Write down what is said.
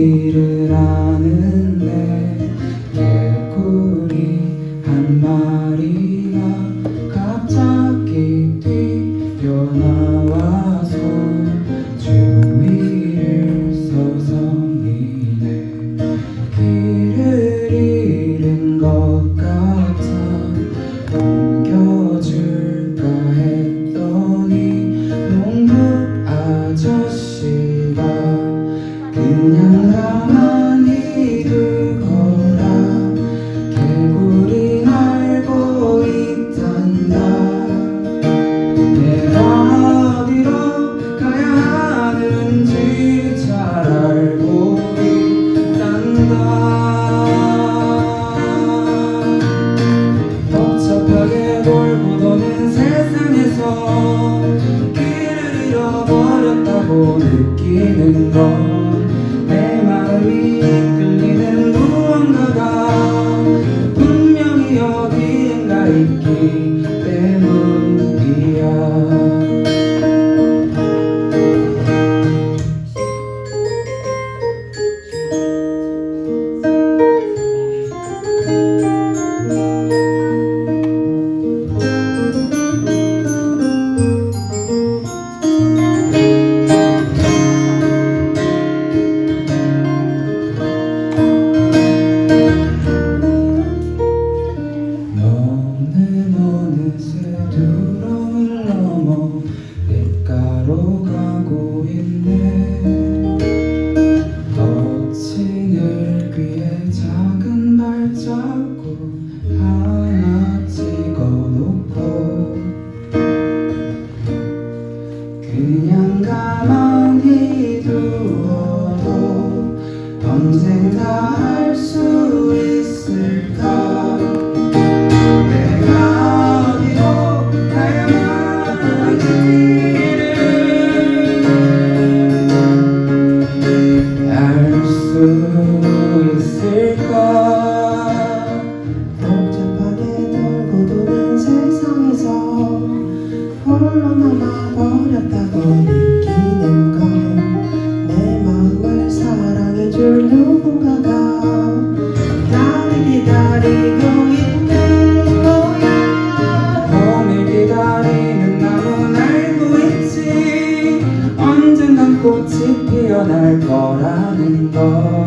길을 아는데 개구리 한 마리가 갑자기 뛰어나와서 주위를 서성이네. 길을 잃은 것 같아 옮겨줄까 했더니 농부 아저씨가 그냥 가만히 두거라. 개구리 알고 있단다. 내가 어디로 가야 하는지 잘 알고 있단다. 복잡하게 돌고 도는 세상에서 길을 잃어버렸다고 느끼는 건 내 마음이 이끌리는 무언가가 분명히 어디엔가 있기 때문이야. 두렁을 넘어 냇가로 가고 있네. 거친 귀에 작은 발자국 하나 찍어놓고 그냥 가만히 두어도 언젠가 할 수 있을까. 복잡하게 돌고 도는 세상에서 홀로 남아버렸다고 느끼는 건 내 마음을 사랑해줄 누군가가 나를 기다리고 있는 거야. 봄을 기다리는 나는 알고 있지. 언젠간 꽃이 피어날 거라는 걸.